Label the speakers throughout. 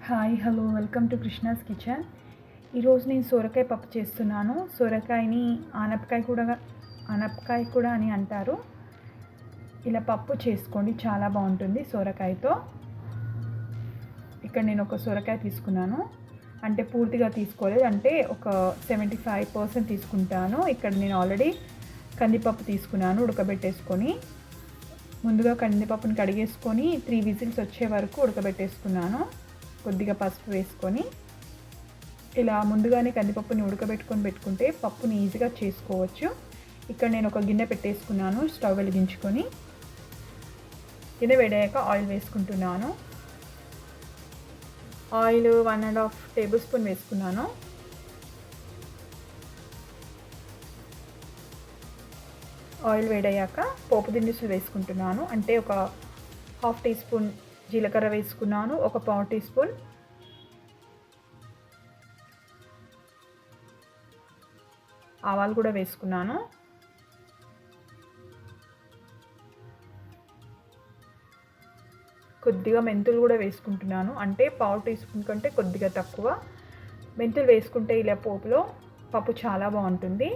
Speaker 1: Hi hello welcome to Krishna's kitchen. ఈరోజు నేను సొరకాయ పప్పు చేస్తున్నాను. సొరకాయని ఆనపకాయ కూడా అని అంటారు. ఇలా పప్పు చేసుకోండి, చాలా బాగుంటుంది సొరకాయతో. ఇక్కడ నేను ఒక సొరకాయ తీసుకున్నాను, అంటే పూర్తిగా తీసుకోలేదు, అంటే ఒక 75% తీసుకుంటాను. ఇక్కడ నేను ఆల్రెడీ కందిపప్పు తీసుకున్నాను ఉడకబెట్టేసుకొని. ముందుగా కందిపప్పుని కడిగేసుకొని 3 విజిల్స్ వచ్చే వరకు ఉడకబెట్టేసుకున్నాను. కొద్దిగా పసుపు వేసుకొని ఇలా ముందుగానే కందిపప్పుని ఉడకబెట్టుకొని పెట్టుకుంటే పప్పుని ఈజీగా చేసుకోవచ్చు. ఇక్కడ నేను ఒక గిన్నె పెట్టేసుకున్నాను, స్టవ్ వెలిగించుకొని. గిన్నె వేడాక ఆయిల్ వేసుకుంటున్నాను. ఆయిల్ 1.5 టేబుల్ స్పూన్ వేసుకున్నాను. ఆయిల్ వేడయ్యాక పోపు దినుసులు వేసుకుంటున్నాను. అంటే ఒక 1/2 టీ స్పూన్ జీలకర్ర వేసుకున్నాను, ఒక 1/4 టీ స్పూన్ ఆవాలు కూడా వేసుకున్నాను. కొద్దిగా మెంతులు కూడా వేసుకుంటున్నాను, అంటే 1/4 టీ స్పూన్ కంటే కొద్దిగా తక్కువ. మెంతులు వేసుకుంటే ఇలా పోపులో పప్పు చాలా బాగుంటుంది.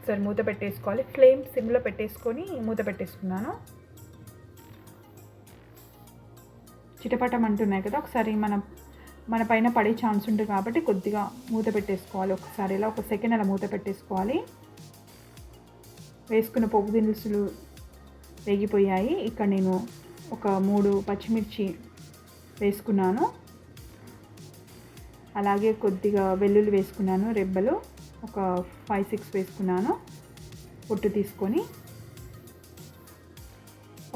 Speaker 1: సరే, మూత పెట్టేసుకోవాలి. ఫ్లేమ్ సిమ్లో పెట్టేసుకొని మూత పెట్టేసుకున్నాను. చిటపటం అంటున్నాయి కదా, ఒకసారి మన పైన పడే ఛాన్స్ ఉంటుంది కాబట్టి కొద్దిగా మూత పెట్టేసుకోవాలి. ఒకసారి ఇలా 1 సెకండ్ అలా మూత పెట్టేసుకోవాలి. వేసుకున్న పోపు దినుసులు వేగిపోయాయి. ఇక్కడ నేను ఒక 3 పచ్చిమిర్చి వేసుకున్నాను. అలాగే కొద్దిగా వెల్లుల్లి వేసుకున్నాను, రెబ్బలు ఒక 5-6 వేసుకున్నాను పొట్టు తీసుకొని.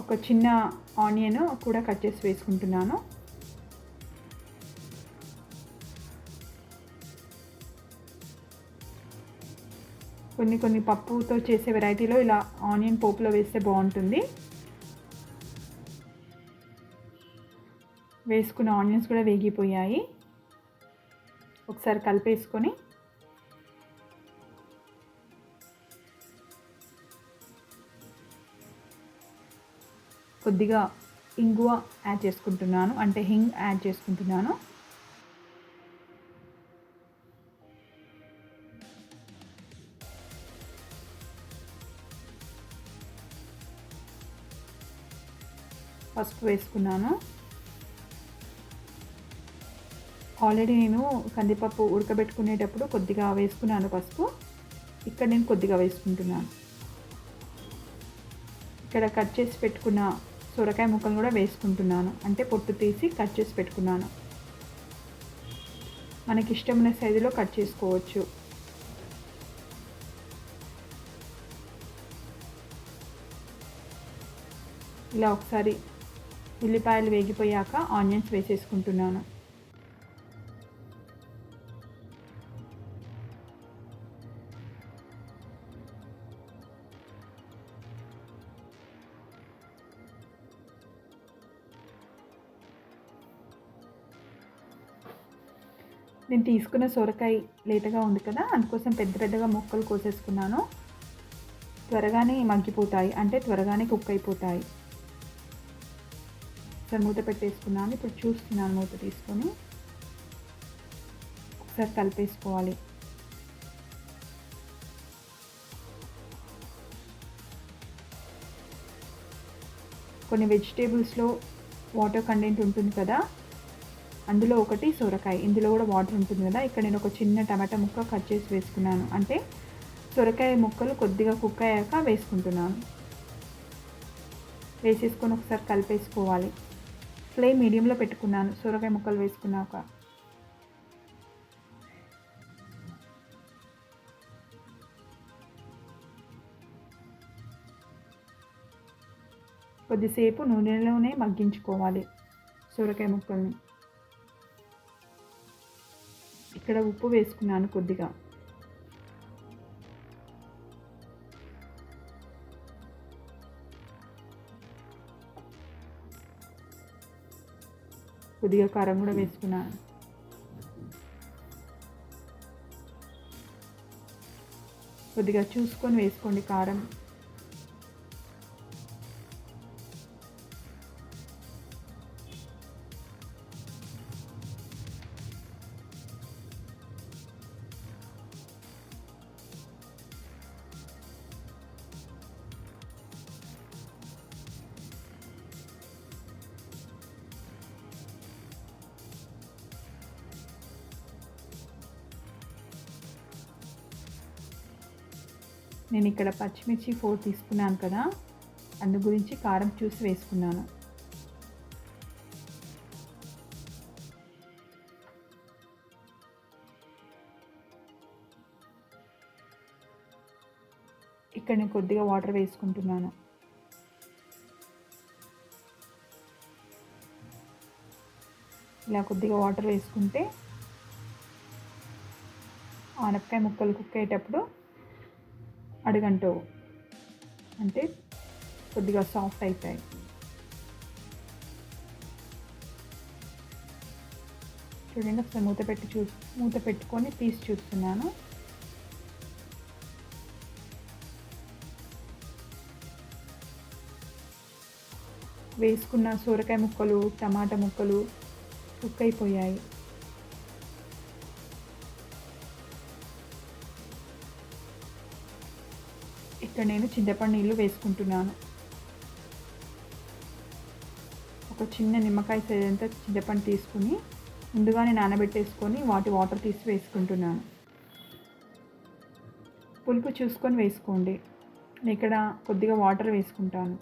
Speaker 1: ఒక చిన్న ఆనియన్ కూడా కట్ చేసి వేసుకుంటున్నాను. కొన్ని పప్పుతో చేసే వెరైటీలో ఇలా ఆనియన్ పోపులో వేస్తే బాగుంటుంది. వేసుకున్న ఆనియన్స్ కూడా వేగిపోయాయి. ఒకసారి కలిపేసుకొని కొద్దిగా ఇంగువ యాడ్ చేసుకుంటున్నాను, అంటే హింగ్ యాడ్ చేసుకుంటున్నాను. పసుపు వేసుకున్నాను. ఆల్రెడీ నేను కందిపప్పు ఉడకబెట్టుకునేటప్పుడు కొద్దిగా వేసుకున్నాను పసుపు. ఇక్కడ నేను కొద్దిగా వేసుకుంటున్నాను. ఇక్కడ కట్ చేసి పెట్టుకున్న సొరకాయ ముక్కలు కూడా వేసుకుంటున్నాను, అంటే పొట్టు తీసి కట్ చేసి పెట్టుకున్నాను. మనకి ఇష్టమైన సైజులో కట్ చేసుకోవచ్చు. ఇలా ఒకసారి ఉల్లిపాయలు వేగిపోయాక ఆనియన్స్ వేసేసుకుంటున్నాను. నేను తీసుకున్న సొరకాయ లేతగా ఉంది కదా, అందుకోసం పెద్దగా ముక్కలు కోసేసుకున్నాను. త్వరగానే మగ్గిపోతాయి, అంటే త్వరగానే కుక్ అయిపోతాయి. ఒకసారి మూత పెట్టేసుకున్నాను. ఇప్పుడు చూస్తున్నాను, మూత తీసుకొని ఒకసారి కలిపేసుకోవాలి. కొన్ని వెజిటేబుల్స్లో వాటర్ కంటెంట్ ఉంటుంది కదా, అందులో ఒకటి సొరకాయ. ఇందులో కూడా వాటర్ ఉంటుంది కదా. ఇక్కడ నేను ఒక చిన్న టమాటా ముక్క కట్ చేసి వేసుకున్నాను, అంటే సొరకాయ ముక్కలు కొద్దిగా కుక్ అయ్యాక వేసుకుంటున్నాను. వేసేసుకొని ఒకసారి కలిపేసుకోవాలి. ఫ్లేమ్ మీడియంలో పెట్టుకున్నాను సొరకాయ ముక్కలు వేసుకున్నాక. కొద్దిసేపు నూనెలోనే మగ్గించుకోవాలి సొరకాయ ముక్కల్ని. ఇక్కడ ఉప్పు వేసుకున్నాను కొద్దిగా. కొద్దిగా కారం కూడా వేసుకున్నాను. కొద్దిగా చూసుకొని వేసుకోండి కారం. నేను ఇక్కడ పచ్చిమిర్చి 4 తీసుకున్నాను కదా, అందు గురించి కారం చూసి వేసుకున్నాను. ఇక్కడ నేను కొద్దిగా వాటర్ వేసుకుంటున్నాను. ఇలా కొద్దిగా వాటర్ వేసుకుంటే ఆనపకాయ ముక్కలు కుక్ అయ్యేటప్పుడు అడుగంటవు, అంటే కొద్దిగా సాఫ్ట్ అవుతాయి. చూడండి, ఒకసారి మూత పెట్టుకొని తీసి చూస్తున్నాను. వేసుకున్న సొరకాయ ముక్కలు, టమాటా ముక్కలు కుక్ అయిపోయాయి. ఇక్కడ నేను చింతపండు నీళ్ళు వేసుకుంటున్నాను. ఒక చిన్న నిమ్మకాయ సైజంతా చింతపండు తీసుకుని ముందుగానే నానబెట్టేసుకొని వాటర్ తీసి వేసుకుంటున్నాను. పులుపు చూసుకొని వేసుకోండి. నేను ఇక్కడ కొద్దిగా వాటర్ వేసుకుంటాను.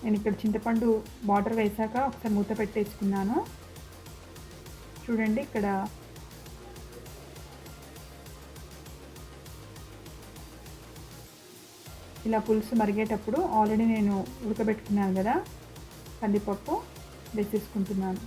Speaker 1: నేను ఇక్కడ చింతపండు వాటర్ వేసాక ఒకసారి మూత పెట్టేసుకున్నాను. చూడండి, ఇక్కడ ఇలా పులుసు మరిగేటప్పుడు ఆల్రెడీ నేను ఉడకబెట్టుకున్నాను కదా కందిపప్పు వేసేసుకుంటున్నాను.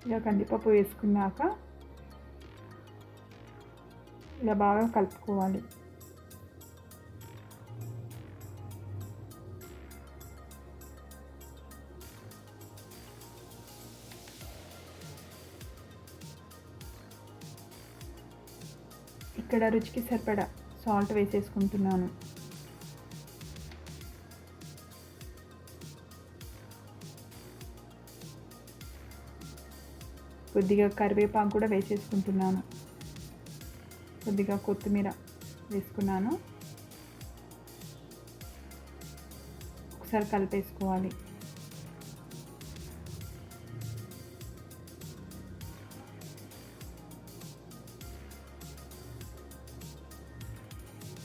Speaker 1: ఇలా కందిపప్పు వేసుకున్నాక ఇలా బాగా కలుపుకోవాలి. ఇక్కడ రుచికి సరిపడా సాల్ట్ వేసేసుకుంటున్నాను. కొద్దిగా కరివేపాకు కూడా వేసేసుకుంటున్నాను. కొద్దిగా కొత్తిమీర వేసుకున్నాను. ఒకసారి కలిపేసుకోవాలి.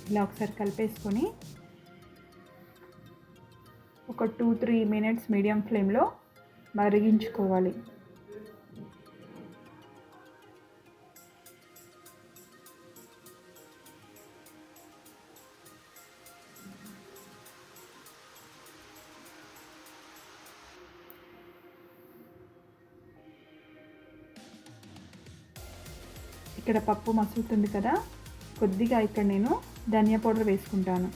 Speaker 1: ఇలా ఒకసారి కలిపేసుకొని ఒక 2-3 మినిట్స్ మీడియం ఫ్లేమ్లో మరిగించుకోవాలి. ఇక్కడ పప్పు మసులుతుంది కదా, కొద్దిగా ఇక్కడ నేను ధనియా పౌడర్ వేసుకుంటాను.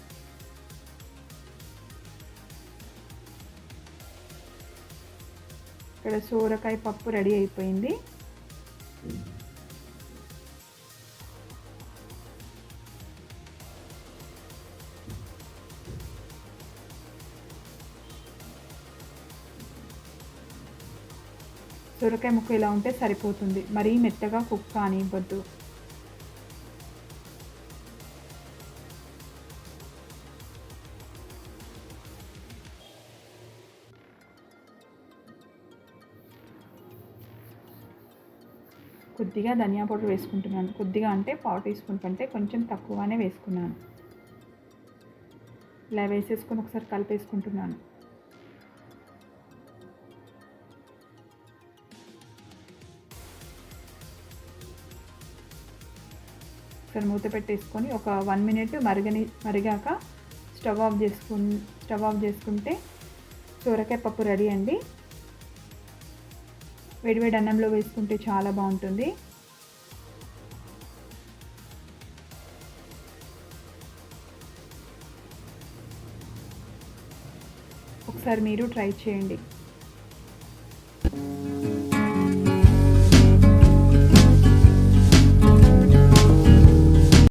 Speaker 1: ఇక్కడ సోరకాయ పప్పు రెడీ అయిపోయింది. సొరకాయ ముక్క ఇలా ఉంటే సరిపోతుంది, మరీ మెత్తగా కుక్ కానివ్వద్దు. కొద్దిగా ధనియా పౌడర్ వేసుకుంటున్నాను. కొద్దిగా అంటే 1/4 టీ స్పూన్ కంటే కొంచెం తక్కువగానే వేసుకున్నాను. ఇలా వేసేసుకొని ఒకసారి కలిపేసుకుంటున్నాను. ఒకసారి మూత పెట్టేసుకొని ఒక 1 మినిట్ మరిగాక స్టవ్ ఆఫ్ చేసుకుంటే సొరకాయ పప్పు రెడీ అండి. వేడివేడి అన్నంలో వేసుకుంటే చాలా బాగుంటుంది. ఒకసారి మీరు ట్రై చేయండి.